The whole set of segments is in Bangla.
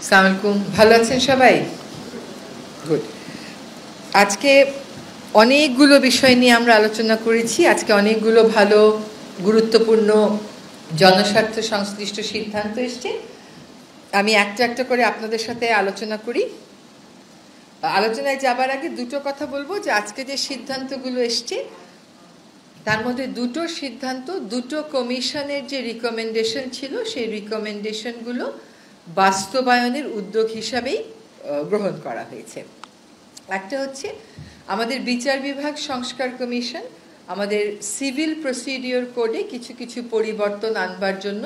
আসসালামু আলাইকুম, ভালো আছেন সবাই? গুড। আজকে অনেকগুলো বিষয় নিয়ে আমরা আলোচনা করেছি। আজকে অনেকগুলো ভালো গুরুত্বপূর্ণ জনস্বার্থ সংশ্লিষ্ট সিদ্ধান্ত এসছে। আমি একটা একটা করে আপনাদের সাথে আলোচনা করি। আলোচনায় যাবার আগে দুটো কথা বলবো যে আজকে যে সিদ্ধান্তগুলো এসছে তার মধ্যে দুটো সিদ্ধান্ত দুটো কমিশনের যে রিকমেন্ডেশন ছিল সেই রিকমেন্ডেশনগুলো বাস্তবায়নের উদ্যোগ হিসাবেই গ্রহণ করা হয়েছে। একটা হচ্ছে আমাদের বিচার বিভাগ সংস্কার কমিশন আমাদের সিভিল প্রসিডিওর কোডে কিছু কিছু পরিবর্তন আনবার জন্য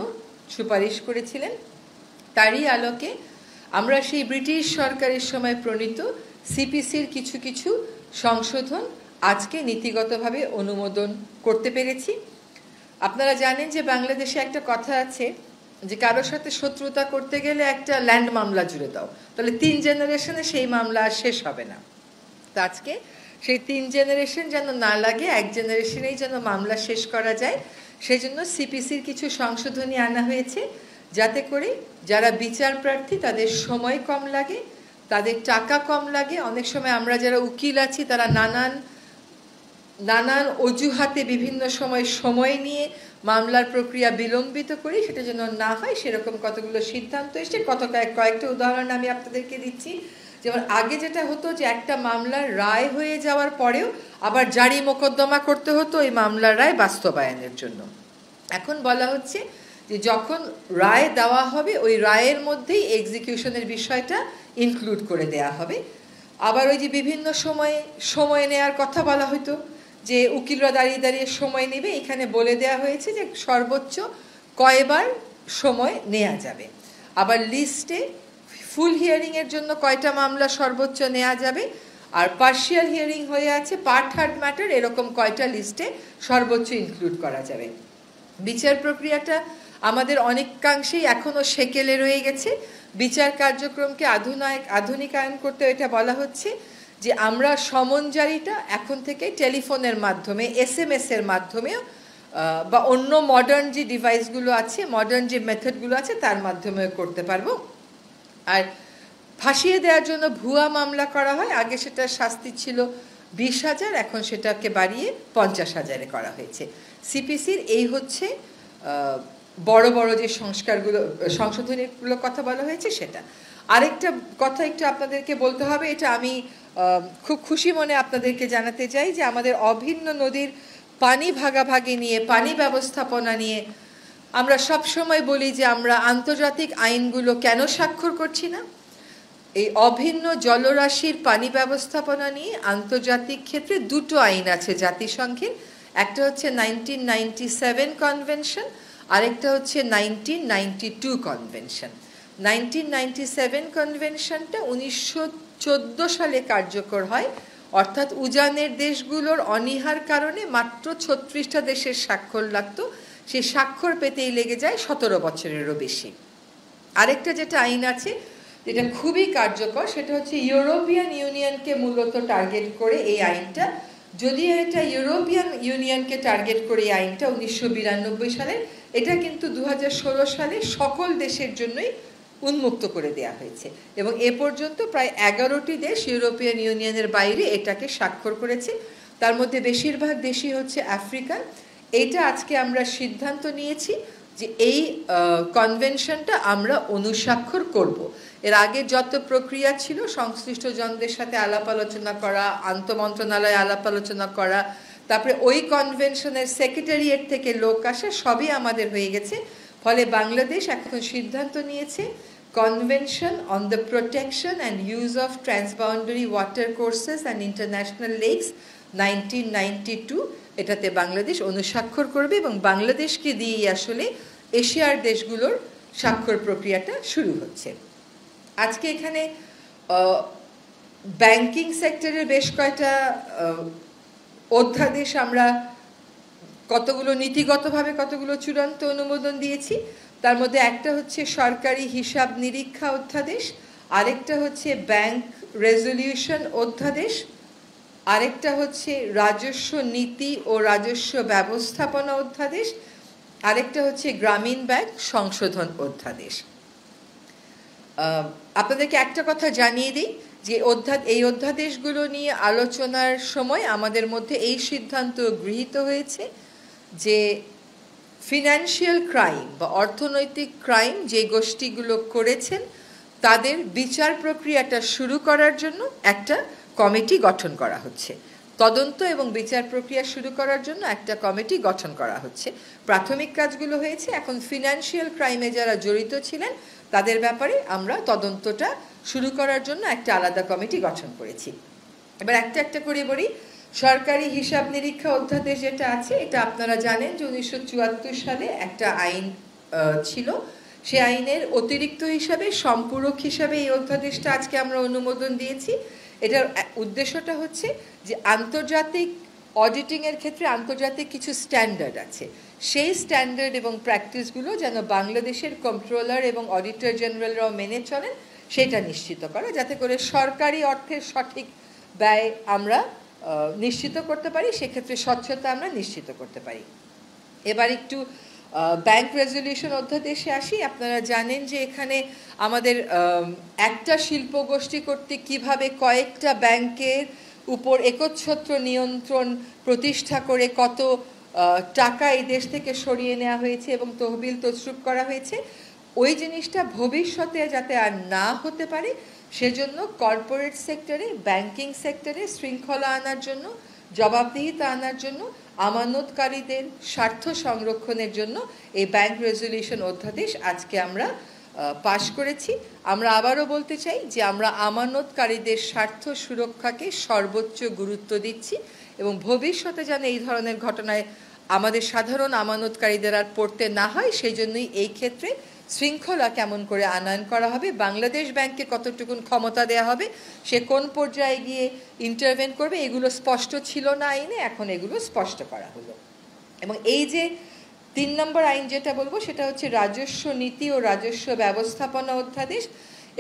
সুপারিশ করেছিলেন। তারই আলোকে আমরা সেই ব্রিটিশ সরকারের সময় প্রণীত সিপিসির কিছু কিছু সংশোধন আজকে নীতিগতভাবে অনুমোদন করতে পেরেছি। আপনারা জানেন যে বাংলাদেশে একটা কথা আছে যে কারোর সাথে শত্রুতা করতে গেলে একটা ল্যান্ড মামলা জুড়ে দাও, তাহলে 3 জেনারেশনে সেই মামলা আর শেষ হবে না। তো আজকে সেই 3 জেনারেশন যেন না লাগে, 1 জেনারেশনেই যেন মামলা শেষ করা যায়, সেই জন্য সিপিসির কিছু সংশোধনী আনা হয়েছে, যাতে করে যারা বিচার প্রার্থী তাদের সময় কম লাগে, তাদের টাকা কম লাগে। অনেক সময় আমরা যারা উকিল আছি তারা নানান অজুহাতে বিভিন্ন সময় নিয়ে মামলার প্রক্রিয়া বিলম্বিত করি, সেটা যেন না হয় সেরকম কতগুলো সিদ্ধান্ত এসে কয়েকটা উদাহরণ আমি আপনাদেরকে দিচ্ছি। যেমন আগে যেটা হতো যে একটা মামলার রায় হয়ে যাওয়ার পরেও আবার জারি মোকদ্দমা করতে হতো ওই মামলার রায় বাস্তবায়নের জন্য। এখন বলা হচ্ছে যে যখন রায় দেওয়া হবে ওই রায়ের মধ্যেই এক্সিকিউশনের বিষয়টা ইনক্লুড করে দেয়া হবে। আবার ওই যে বিভিন্ন সময় নেওয়ার কথা বলা হতো যে উকিলরা দাঁড়িয়ে সময় নেবে, এখানে বলে দেয়া হয়েছে যে সর্বোচ্চ কয়বার সময় নেওয়া যাবে। আবার লিস্টে ফুল হিয়ারিংয়ের জন্য কয়টা মামলা সর্বোচ্চ নেওয়া যাবে, আর পার্শিয়াল হিয়ারিং হয়ে আছে পার্ট হার্ড ম্যাটার এরকম কয়টা লিস্টে সর্বোচ্চ ইনক্লুড করা যাবে। বিচার প্রক্রিয়াটা আমাদের অনেকাংশেই এখনও সেকেলে রয়ে গেছে। বিচার কার্যক্রমকে আধুনিকায়ন করতে এটা বলা হচ্ছে যে আমরা সমন জারিটা এখন থেকে টেলিফোনের মাধ্যমে, SMS এর মাধ্যমেও বা অন্য মডার্ন যে ডিভাইসগুলো আছে, মডার্ন যে মেথডগুলো আছে তার মাধ্যমেও করতে পারবো। আর ফাঁসিয়ে দেওয়ার জন্য ভুয়া মামলা করা হয়, আগে সেটা শাস্তি ছিল 20,000, এখন সেটাকে বাড়িয়ে 50,000-এ করা হয়েছে। সিপিসির এই হচ্ছে বড় বড় যে সংশোধনীগুলোর কথা বলা হয়েছে সেটা। আরেকটা কথা একটু আপনাদেরকে বলতে হবে, এটা আমি খুব খুশি মনে আপনাদেরকে জানাতে চাই যে আমাদের অভিন্ন নদীর পানি ভাগাভাগি নিয়ে, পানি ব্যবস্থাপনা নিয়ে আমরা সব সময় বলি যে আমরা আন্তর্জাতিক আইনগুলো কেন স্বাক্ষর করছি না। এই অভিন্ন জলরাশির পানি ব্যবস্থাপনা নিয়ে আন্তর্জাতিক ক্ষেত্রে দুটো আইন আছে জাতিসংঘের, একটা হচ্ছে 1997 কনভেনশন, আরেকটা হচ্ছে 1992 কনভেনশন। 1997 কনভেনশনটা 1914 সালে কার্যকর হয়, অর্থাৎ উজানের দেশগুলোর অনীহার কারণে মাত্র 36টা দেশের স্বাক্ষর লাগতো, সেই স্বাক্ষর পেতেই লেগে যায় 17 বছরেরও বেশি। আরেকটা যেটা আইন আছে যেটা খুবই কার্যকর, সেটা হচ্ছে ইউরোপিয়ান ইউনিয়নকে মূলত টার্গেট করে এই আইনটা। যদিও এটা ইউরোপিয়ান ইউনিয়নকে টার্গেট করে এই আইনটা 1992 সালে, এটা কিন্তু 2016 সালে সকল দেশের জন্যই উন্মুক্ত করে দেয়া হয়েছে এবং এ পর্যন্ত প্রায় 11টি দেশ ইউরোপিয়ান ইউনিয়নের বাইরে এটাকে স্বাক্ষর করেছে। তার মধ্যে বেশিরভাগ দেশই হচ্ছে আফ্রিকান। এইটা আজকে আমরা সিদ্ধান্ত নিয়েছি যে এই কনভেনশনটা আমরা অনুস্বাক্ষর করব। এর আগে যত প্রক্রিয়া ছিল সংশ্লিষ্ট জনদের সাথে আলাপ আলোচনা করা, আন্তঃমন্ত্রণালয়ে আলাপ আলোচনা করা, তারপরে ওই কনভেনশনের সেক্রেটারিয়েট থেকে লোক আসা, সবই আমাদের হয়ে গেছে। ফলে বাংলাদেশ এখন সিদ্ধান্ত নিয়েছে convention on the protection and use of transboundary water courses and international lakes 1992, এটাতে বাংলাদেশ অনুস্বাক্ষর করবে এবং বাংলাদেশকে দিয়েই আসলে এশিয়ার দেশগুলোর স্বাক্ষর প্রক্রিয়াটা শুরু হচ্ছে। আজকে এখানে ব্যাংকিং সেক্টরের বেশ কয়টা অধ্যাদেশ আমরা কতগুলো নীতিগতভাবে কতগুলো চূড়ান্ত অনুমোদন দিয়েছি। তার মধ্যে একটা হচ্ছে সরকারি হিসাব নিরীক্ষা অধ্যাদেশ, আরেকটা হচ্ছে ব্যাংক রেজলিউশন অধ্যাদেশ, আরেকটা হচ্ছে রাজস্ব নীতি ও রাজস্ব ব্যবস্থাপনা অধ্যাদেশ, আরেকটা হচ্ছে গ্রামীণ ব্যাংক সংশোধন অধ্যাদেশ। আপনাদেরকে একটা কথা জানিয়ে দিই যে এই অধ্যাদেশগুলো নিয়ে আলোচনার সময় আমাদের মধ্যে এই সিদ্ধান্ত গৃহীত হয়েছে যে ফিনান্সিয়াল ক্রাইম বা অর্থনৈতিক ক্রাইম যে গোষ্ঠীগুলো করেছেন তাদের বিচার প্রক্রিয়াটা শুরু করার জন্য একটা কমিটি গঠন করা হচ্ছে। তদন্ত এবং বিচার প্রক্রিয়া শুরু করার জন্য একটা কমিটি গঠন করা হচ্ছে। প্রাথমিক কাজগুলো হয়েছে, এখন ফিনান্সিয়াল ক্রাইমে যারা জড়িত ছিলেন তাদের ব্যাপারে আমরা তদন্তটা শুরু করার জন্য একটা আলাদা কমিটি গঠন করেছি। এবার একটা একটা করে বলি। সরকারি হিসাব নিরীক্ষা অধ্যাদেশ যেটা আছে, এটা আপনারা জানেন যে 1974 সালে একটা আইন ছিল। সে আইনের অতিরিক্ত হিসাবে, সম্পূরক হিসাবে এই অধ্যাদেশটা আজকে আমরা অনুমোদন দিয়েছি। এটার উদ্দেশ্যটা হচ্ছে যে আন্তর্জাতিক অডিটিংয়ের ক্ষেত্রে আন্তর্জাতিক কিছু স্ট্যান্ডার্ড আছে, সেই স্ট্যান্ডার্ড এবং প্র্যাকটিসগুলো যেন বাংলাদেশের কন্ট্রোলার এবং অডিটর জেনারেলরাও মেনে চলেন সেটা নিশ্চিত করা, যাতে করে সরকারি অর্থের সঠিক ব্যয় আমরা নিশ্চিত করতে পারি, সেক্ষেত্রে স্বচ্ছতা আমরা নিশ্চিত করতে পারি। এবার একটু ব্যাংক রেজলিউশন অধ্যাদেশে আসি। আপনারা জানেন যে এখানে আমাদের একটা শিল্প গোষ্ঠী কর্তৃক কীভাবে কয়েকটা ব্যাংকের উপর একচ্ছত্র নিয়ন্ত্রণ প্রতিষ্ঠা করে কত টাকা এই দেশ থেকে সরিয়ে নেওয়া হয়েছে এবং তহবিল তছরুপ করা হয়েছে, ওই জিনিসটা ভবিষ্যতে যাতে আর না হতে পারে সেজন্য কর্পোরেট সেক্টরে, ব্যাংকিং সেক্টরে শৃঙ্খলা আনার জন্য, জবাবদিহিতা আনার জন্য, আমানতকারীদের স্বার্থ সংরক্ষণের জন্য এই ব্যাংক রেজলিউশন অধ্যাদেশ আজকে আমরা পাশ করেছি। আমরা আবারও বলতে চাই যে আমরা আমানতকারীদের স্বার্থ সুরক্ষাকে সর্বোচ্চ গুরুত্ব দিচ্ছি এবং ভবিষ্যতে যেন এই ধরনের ঘটনায় আমাদের সাধারণ আমানতকারীদের আর পড়তে না হয় সেই জন্যই এই ক্ষেত্রে শৃঙ্খলা কেমন করে আনয়ন করা হবে, বাংলাদেশ ব্যাংককে কতটুকুন ক্ষমতা দেওয়া হবে, সে কোন পর্যায়ে গিয়ে ইন্টারভেন করবে, এগুলো স্পষ্ট ছিল না আইনে, এখন এগুলো স্পষ্ট করা হলো। এবং এই যে 3 নম্বর আইন যেটা বলবো সেটা হচ্ছে রাজস্ব নীতি ও রাজস্ব ব্যবস্থাপনা অধ্যাদেশ।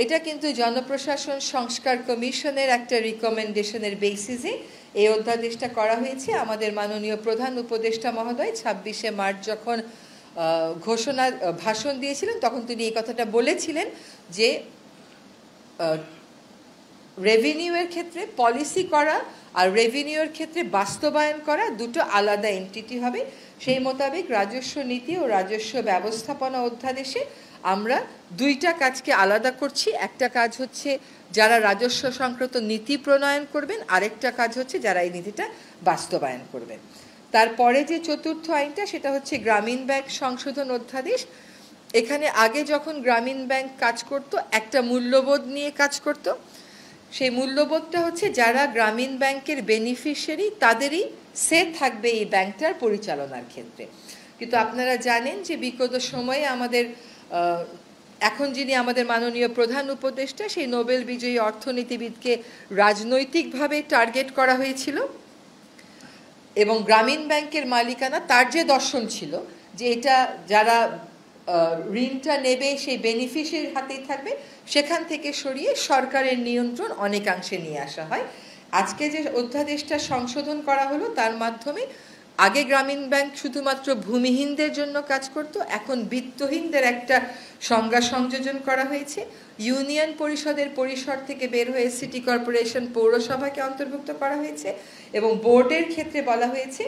এটা কিন্তু জনপ্রশাসন সংস্কার কমিশনের একটা রিকমেন্ডেশনের বেসিসে এই অধ্যাদেশটা করা হয়েছে। আমাদের মাননীয় প্রধান উপদেষ্টা মহোদয় 26শে মার্চ যখন ভাষণ দিয়েছিলেন তখন তিনি এই কথাটা বলেছিলেন যে রেভিনিউয়ের ক্ষেত্রে পলিসি করা আর রেভিনিউয়ের ক্ষেত্রে বাস্তবায়ন করা দুটো আলাদা এন্টিটি হবে। সেই মোতাবেক রাজস্ব নীতি ও রাজস্ব ব্যবস্থাপনা অধ্যাদেশে আমরা দুইটা কাজকে আলাদা করছি। একটা কাজ হচ্ছে যারা রাজস্ব সংক্রান্ত নীতি প্রণয়ন করবেন, আরেকটা কাজ হচ্ছে যারা এই নীতিটা বাস্তবায়ন করবেন। তারপরে যে চতুর্থ আইনটা সেটা হচ্ছে গ্রামীণ ব্যাংক সংশোধন অধ্যাদেশ। এখানে আগে যখন গ্রামীণ ব্যাংক কাজ করত একটা মূল্যবোধ নিয়ে কাজ করত, সেই মূল্যবোধটা হচ্ছে যারা গ্রামীণ ব্যাংকের বেনিফিশিয়ারি তাদেরই সে থাকবে এই ব্যাংকটার পরিচালনার ক্ষেত্রে। কিন্তু আপনারা জানেন যে বিগত সময়ে আমাদের এখন যিনি আমাদের মাননীয় প্রধান উপদেষ্টা, সেই নোবেল বিজয়ী অর্থনীতিবিদকে রাজনৈতিকভাবে টার্গেট করা হয়েছিল এবং গ্রামীণ ব্যাংকের মালিকানা তার যে দর্শন ছিল যে এটা যারা ঋণটা নেবে সেই বেনিফিশিয়ারির হাতেই থাকবে, সেখান থেকে সরিয়ে সরকারের নিয়ন্ত্রণ অনেকাংশে নিয়ে আসা হয়। আজকে যে অধ্যাদেশটা সংশোধন করা হলো তার মাধ্যমে আগে গ্রামীণ ব্যাংক শুধুমাত্র ভূমিহীনদের জন্য কাজ করত, এখন বিত্তহীনদের একটা সংজ্ঞা সংযোজন করা হয়েছে। ইউনিয়ন পরিষদের পরিসর থেকে বের হয়ে সিটি কর্পোরেশন, পৌরসভাকে অন্তর্ভুক্ত করা হয়েছে এবং বোর্ডের ক্ষেত্রে বলা হয়েছে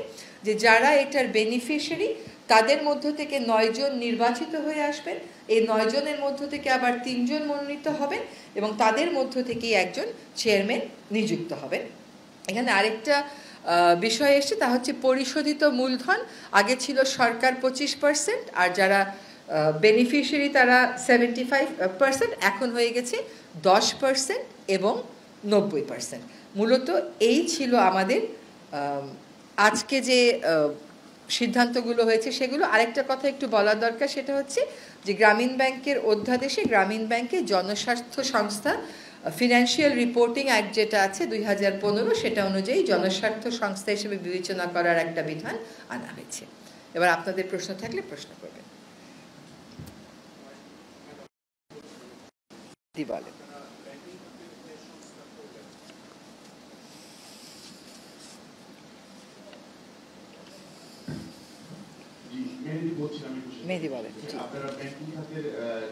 যে যারা এটার বেনিফিশিয়ারি তাদের মধ্য থেকে 9 জন নির্বাচিত হয়ে আসবেন, এই 9 জনের মধ্য থেকে আবার 3 জন মনোনীত হবেন এবং তাদের মধ্য থেকেই একজন চেয়ারম্যান নিযুক্ত হবেন। এখানে আরেকটা বিষয় এসছে, তা হচ্ছে পরিশোধিত মূলধন আগে ছিল সরকার 25% আর যারা বেনিফিশিয়ারি তারা 75%, এখন হয়ে গেছে 10% এবং 90%। মূলত এই ছিল আমাদের আজকে যে সিদ্ধান্তগুলো হয়েছে সেগুলো। আরেকটা কথা একটু বলা দরকার, সেটা হচ্ছে যে গ্রামীণ ব্যাংকের অধ্যাদেশে গ্রামীণ ব্যাংকের জনস্বার্থ সংস্থা ফিনান্সিয়াল রিপোর্টিং অ্যাক্ট যেটা আছে 2015, সেটা অনুযায়ী জনস্বার্থ সংস্থা হিসেবে বিবেচনা করার একটা বিধান আনা হয়েছে। এবার আপনাদের প্রশ্ন থাকলে প্রশ্ন করবেন। বলেন। মেহেদি বলছিলাম মেহেদী বলেন। আপনারা ব্যাংকিং খাতের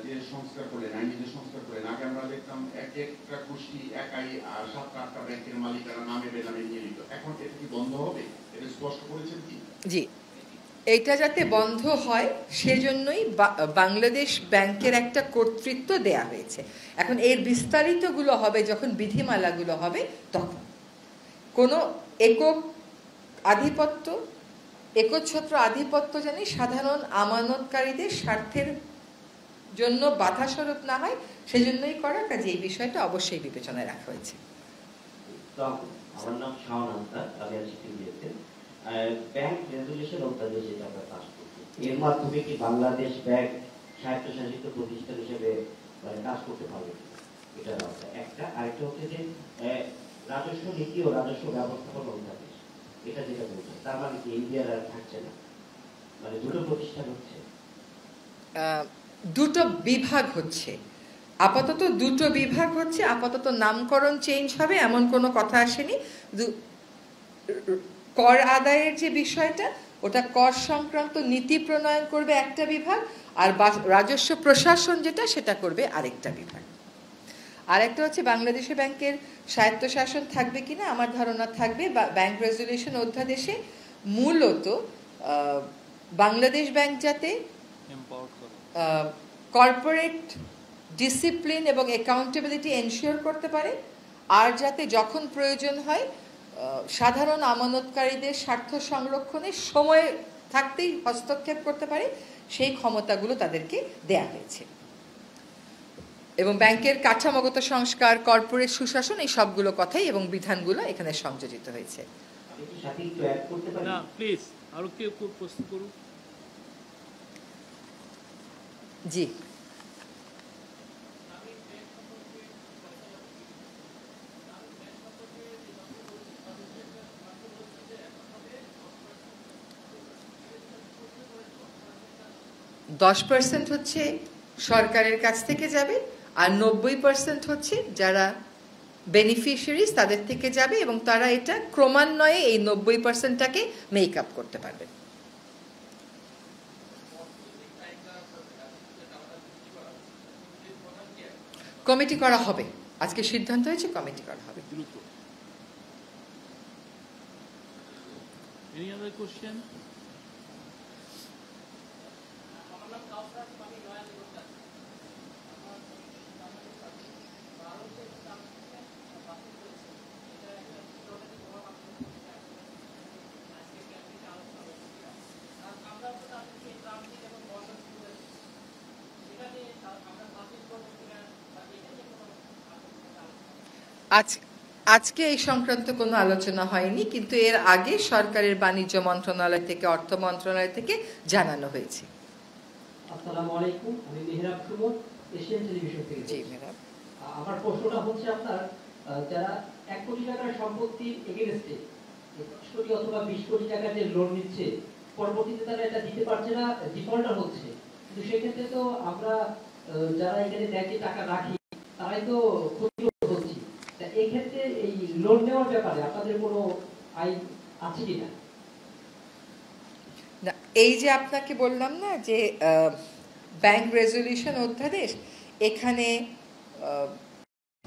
যে সংস্কার করলেন, আইনি যে সংস্কার করলেন, আগে আমরা দেখতাম এক একটা গোষ্ঠী একাই 7-8টা ব্যাংকের মালিকারা নামে বেনামে নিয়ে নিত। এখন এটা কি বন্ধ হবে? এটা স্পষ্ট করেছেন কি? জি, এইটা যাতে বন্ধ হয় সেজন্যই বাংলাদেশ ব্যাংকের একটা কর্তৃত্ব দেয়া হয়েছে। এখন এর বিস্তারিতগুলো হবে যখন বিধিমালাগুলো হবে তখন। কোনো একক আধিপত্য, একচ্ছত্র আধিপত্য জানি সাধারণ আমানতকারীদের স্বার্থের জন্য বাধাস্বরূপ না হয় সেজন্যই করা, কাজে এই বিষয়টা অবশ্যই বিবেচনায় রাখা হয়েছে। আমার নাম শাওন আক্তার, আমি আছি টিভিতে। ব্যাংক রেজুলেশন অধ্যাদেশ যেটা আমরা পাস করছি, এর মাধ্যমে কি বাংলাদেশ ব্যাংক স্বায়ত্তশাসিত প্রতিষ্ঠান হিসেবে কাজ করতে পারবে? এটা একটা। আরেকটা হচ্ছে যে রাজস্ব নীতি ও রাজস্ব ব্যবস্থাপনা অধ্যাদেশ, এটা যেটা বলছে, তার মানে কি ইন্ডিয়ার আর থাকছে না, মানে দুটো প্রতিষ্ঠান হচ্ছে, দুটো বিভাগ হচ্ছে আপাতত, দুটো বিভাগ হচ্ছে আপাতত। নামকরণ চেঞ্জ হবে এমন কোনো কথা আসেনি। কর আদায়ের যে বিষয়টা, ওটা কর সংক্রান্ত নীতি প্রণয়ন করবে একটা বিভাগ, আর রাজস্ব প্রশাসন যেটা সেটা করবে আরেকটা বিভাগ। আরেকটা হচ্ছে বাংলাদেশে ব্যাংকের স্বায়ত্তশাসন থাকবে কিনা, আমার ধারণা থাকবে। ব্যাংক রেজুলেশন অধ্যাদেশে মূলত বাংলাদেশ ব্যাংক যাতে কর্পোরেট ডিসিপ্লিন এবং অ্যাকাউন্টেবিলিটি এনশিওর করতে পারে, আর যাতে যখন প্রয়োজন হয় সাধারণ আমানতকারীদের স্বার্থ সংরক্ষণে সময় থাকতেই হস্তক্ষেপ করতে পারে, সেই ক্ষমতাগুলো তাদেরকে দেয়া হয়েছে। এবং ব্যাংকের কাঠামোগত সংস্কার, কর্পোরেট সুশাসন, এই সবগুলো কথাই এবং বিধানগুলো এখানে সংযোজিত হয়েছে। জি, 10% হচ্ছে সরকারের কাছ থেকে যাবে, আর 90% হচ্ছে যারা বেনিফিশিয়ারিজ তাদের থেকে যাবে, এবং তারা এটা ক্রমান্বয়ে এই 90%টাকে মেক আপ করতে পারবে। কমিটি করা হবে, আজকে সিদ্ধান্ত হয়েছে কমিটি করা হবে। Any other question? আজকে এই সংক্রান্ত কোনো আলোচনা হয়নি, কিন্তু এর আগে সরকারের বাণিজ্য মন্ত্রণালয় থেকে, অর্থ মন্ত্রণালয় থেকে জানানো হয়েছে। আসসালামু আলাইকুম, আমি মেহরাব সুমন, এশিয়ান টেলিভিশন থেকে। জি মেহরাব, আমার প্রশ্নটা হচ্ছে আপনার যারা 1 কোটি টাকার সম্পত্তি এগেইনস্টে 10 কোটি অথবা 20 কোটি টাকা যে লোন নিচ্ছে, পরবর্তীতে তারা এটা দিতে পারছে না, ডিফল্টার হচ্ছে, কিন্তু সেক্ষেত্রে তো আমরা যারা এখানে ব্যাংকে টাকা রাখি তারাই তো ক্ষতিগ্রস্ত হচ্ছি। এই ক্ষেত্রে এই লোন নেওয়ার ব্যাপারে আপনাদের কোনো আইন আছে কিনা? এই যে আপনাকে বললাম না যে ব্যাংক রেজুলেশন অধ্যাদেশ, এখানে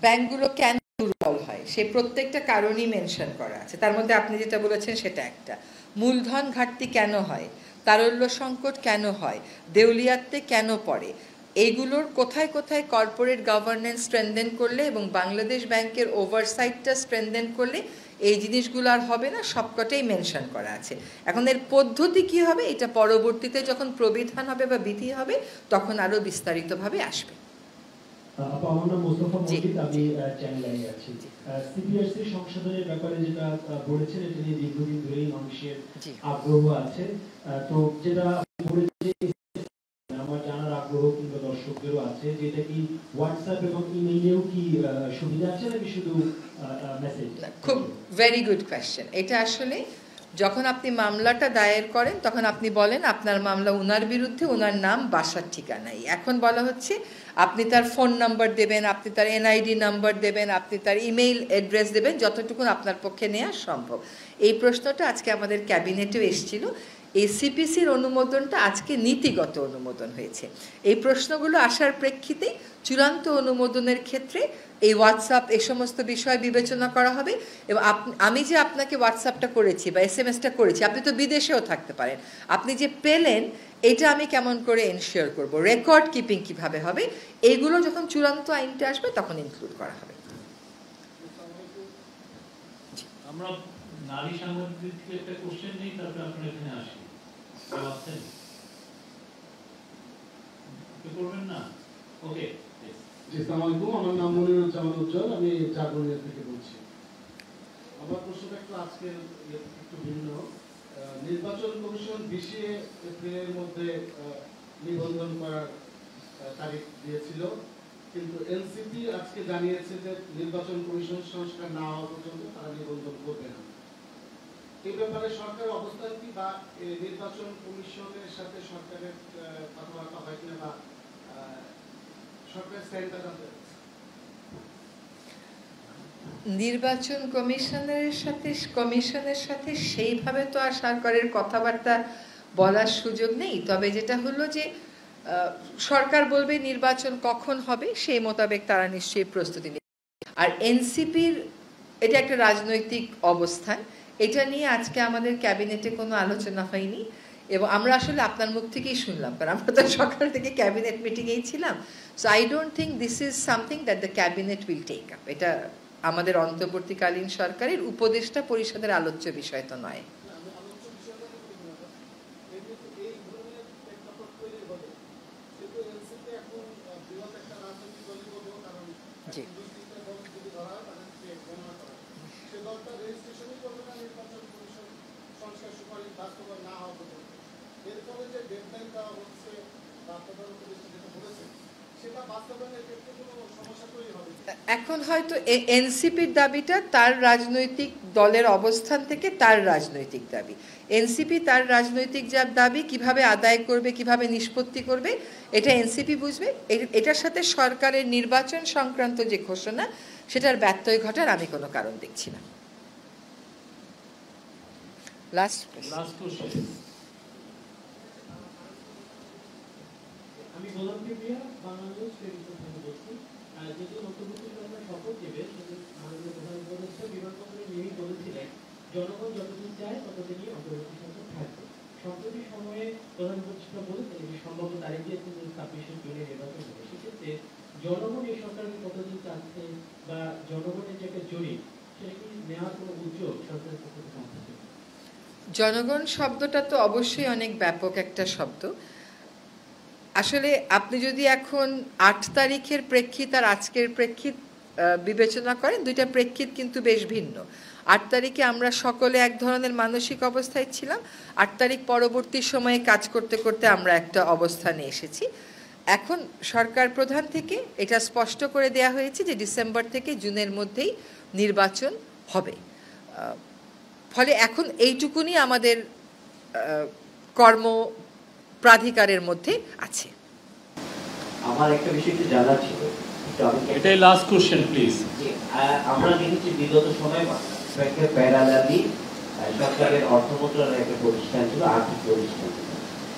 ব্যাংকগুলো কেন দুর্বল হয় সে প্রত্যেকটা কারণই মেনশন করা আছে। তার মধ্যে আপনি যেটা বলেছেন সেটা একটা, মূলধন ঘাটতি কেন হয়, তারল্য সংকট কেন হয়, দেউলিয়াত্বে কেন পড়ে, এইগুলোর কোথায় কোথায় কর্পোরেট গভর্নেন্স স্ট্রেনদেন করলে এবং বাংলাদেশ ব্যাংকের ওভারসাইটটা স্ট্রেনদেন করলে এই জিনিসগুলো আর হবে না, সবকটাই মেনশন করা আছে। এখন এর পদ্ধতি কি হবে, এটা পরবর্তীতে যখন প্রবিধান হবে বা বিধি হবে তখন আরো বিস্তারিতভাবে আসবে। আমার নাম মোস্তফা মজিদ, আমি চ্যানেল আছি। সিপিএসসি সংশোধনের ব্যাপারে যেটা বলেছেন, এটা নিয়ে দীর্ঘদিন ধরেই মানুষের আগ্রহ আছে। তো যেটা আমার জানার আগ্রহ কিংবা দর্শকদেরও আছে, যেটা কি হোয়াটসঅ্যাপ এবং ইমেইলেও কি সুবিধা আছে নাকি শুধু মেসেজ? খুব ভেরি গুড কোয়েশ্চেন। এটা আসলে যখন আপনি মামলাটা দায়ের করেন তখন আপনি বলেন আপনার মামলা উনার বিরুদ্ধে, উনার নাম, বাসার ঠিকানাই। এখন বলা হচ্ছে আপনি তার ফোন নাম্বার দেবেন, আপনি তার এনআইডি নাম্বার দেবেন, আপনি তার ইমেইল অ্যাড্রেস দেবেন, যতটুকু আপনার পক্ষে নেওয়া সম্ভব। এই প্রশ্নটা আজকে আমাদের ক্যাবিনেটেও এসেছিল। এই সিপিসির অনুমোদনটা আজকে নীতিগত অনুমোদন হয়েছে। এই প্রশ্নগুলো আসার প্রেক্ষিতে চূড়ান্ত অনুমোদনের ক্ষেত্রে এই হোয়াটসঅ্যাপ এই সমস্ত বিষয় বিবেচনা করা হবে। এবং আমি যে আপনাকে হোয়াটসঅ্যাপটা করেছি বা SMS-টা করেছি, আপনি তো বিদেশেও থাকতে পারেন, আপনি যে পেলেন এটা আমি কেমন করে এনশিওর করব, রেকর্ড কিপিং কিভাবে হবে, এইগুলো যখন চূড়ান্ত আইনটা আসবে তখন ইনক্লুড করা হবে। আমরা নারী সাংবাদিকদের থেকে একটা কোশ্চেন নেই, তারপরে আপনারা এখানে আসি। আছেন কি করবেন না? ওকে, জি, আসসালামু আলাইকুম। আমার নাম মনিরুজ্জামান উজ্জ্বল, আমি জাগরণিয়া থেকে বলছি। আমার প্রশ্নটা একটু আজকে একটু ভিন্ন। নির্বাচন কমিশন 20 এপ্রিলের মধ্যে নিবন্ধন করার তারিখ দিয়েছিল, কিন্তু এনসিপি আজকে জানিয়েছে যে নির্বাচন কমিশন সংস্কার না হওয়া পর্যন্ত তারা নিবন্ধন করবে না। এই ব্যাপারে সরকারের অবস্থান কি, বা নির্বাচন কমিশনের সাথে সরকারের কথাবার্তা হয় কিনা, বা সরকারের স্ট্যান্ডটা জানতে চাচ্ছি। নির্বাচন কমিশনের সাথে সেইভাবে তো আর সরকারের কথাবার্তা বলার সুযোগ নেই। তবে যেটা হলো যে সরকার বলবে নির্বাচন কখন হবে, সেই মোতাবেক তারা নিশ্চয়ই প্রস্তুতি নেবে। আর এনসিপির এটা একটা রাজনৈতিক অবস্থান, এটা নিয়ে আজকে আমাদের ক্যাবিনেটে কোনো আলোচনা হয়নি এবং আমরা আসলে আপনার মুখ থেকেই শুনলাম, কারণ আমরা তো সকাল থেকে ক্যাবিনেট মিটিংয়েই ছিলাম। So I don't think this is something that the cabinet will take up. এটা আমাদের অন্তর্বর্তীকালীন সরকারের উপদেষ্টা পরিষদের আলোচ্য বিষয় তো নয়। জি, এখন হয়তো এনসিপির দাবিটা তার রাজনৈতিক দলের অবস্থান থেকে তার রাজনৈতিক দাবি, এনসিপি তার রাজনৈতিক যার দাবি কিভাবে আদায় করবে, কিভাবে নিষ্পত্তি করবে, এটা এনসিপি বুঝবে। এটার সাথে সরকারের নির্বাচন সংক্রান্ত যে ঘোষণা, সেটার ব্যত্যয় ঘটার আমি কোনো কারণ দেখছি না। Last question. আমি গোলাম কিবরিয়া, বাংলাদেশ টেলিভিশন থেকে বলছি। যেহেতু অন্তর্বর্তী সরকার শপথ নেবে, মাননীয় প্রধান উপদেষ্টা বিমানবন্দরে নিয়েই বলেছিলেন জনগণ যতদিন চায় ততদিনই অন্তর্বর্তী সরকার থাকবে। সম্প্রতি সময়ে প্রধান উপদেষ্টা বলেছেন যে সম্ভাব্য তারিখ দিয়ে 26শে জুনে নির্বাচন হবে। সেক্ষেত্রে জনগণ এই সরকারকে কতদিন চাচ্ছে, বা জনগণের যে একটা জরিপ, সেটা কি নেওয়ার কোনো উদ্যোগ সরকারের পক্ষ থেকে আছে? জনগণ শব্দটা তো অবশ্যই অনেক ব্যাপক একটা শব্দ। আসলে আপনি যদি এখন 8 তারিখের প্রেক্ষিত আর আজকের প্রেক্ষিত বিবেচনা করেন, দুইটা প্রেক্ষিত কিন্তু বেশ ভিন্ন। 8 তারিখে আমরা সকলে এক ধরনের মানসিক অবস্থায় ছিলাম, 8 তারিখ পরবর্তী সময়ে কাজ করতে করতে আমরা একটা অবস্থানে এসেছি। এখন সরকার প্রধান থেকে এটা স্পষ্ট করে দেয়া হয়েছে যে ডিসেম্বর থেকে জুনের মধ্যেই নির্বাচন হবে। ফলে এখন এইটুকুনি আমাদের কর্ম প্রাধিকারের মধ্যে আছে। আমার একটা বিষয় একটু জানার ছিল, এটাই লাস্ট কোশ্চেন প্লিজ। আমরা দেখেছি বিগত সময় প্যারালালি সরকারের অর্থ মন্ত্রণালয়ের একটা প্রতিষ্ঠান ছিল, আর্থিক প্রতিষ্ঠান,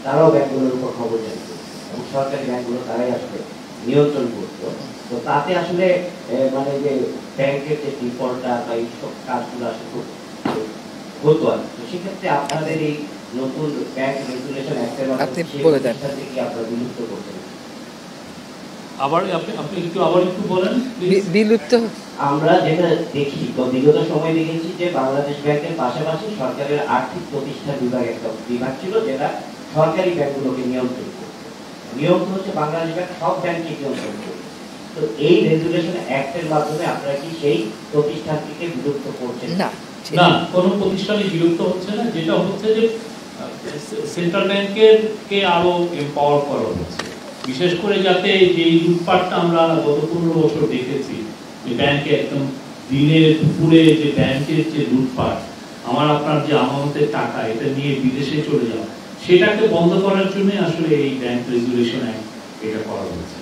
তারাও ব্যাংকগুলোর উপর খবর জানত এবং সরকারি ব্যাংকগুলো তারাই আসলে নিয়ন্ত্রণ করতো। তো তাতে আসলে মানে যে ব্যাংকের যে ডিফল্টটা বা এইসব কাজগুলো আসলে হতো আর কি। তো সেক্ষেত্রে আপনাদের এই নতুন ব্যাংক রেগুলেশন অ্যাক্টের মাধ্যমে কি আপনারা বিলুপ্ত করছেন? আবার আপনি একটু বলেন বিলুপ্ত। আমরা যেটা দেখি বিগত সময় দেখেছি যে বাংলাদেশ ব্যাংকের পাশাপাশি সরকারের আর্থিক প্রতিষ্ঠান বিভাগ একটা বিভাগ ছিল, যেটা সরকারি ব্যাংকগুলোকে নিয়ন্ত্রণ করত। নিয়ম হচ্ছে বাংলাদেশ ব্যাংক সব ব্যাংককে নিয়ন্ত্রণ করত। তো এই রেগুলেশন অ্যাক্টের মাধ্যমে আপনারা কি সেই প্রতিষ্ঠানটিকে বিলুপ্ত করছেন? না, না, কোনো প্রতিষ্ঠানই বিলুপ্ত হচ্ছে না। যেটা হচ্ছে যে সেন্ট্রাল ব্যাংকের কে আরো এম্পাওয়ার করা হচ্ছে, বিশেষ করে যাতে যে লুটপাটটা আমরা গত 15 বছর দেখেছি, যে ব্যাংকে একদম দিনে দুপুরে যে ব্যাংকের যে লুটপাট, আমার আপনার যে আমানতের টাকা এটা নিয়ে বিদেশে চলে যাওয়া, সেটাকে বন্ধ করার জন্য আসলে এই ব্যাংক রেগুলেশন অ্যাক্ট এটা করা হয়েছে।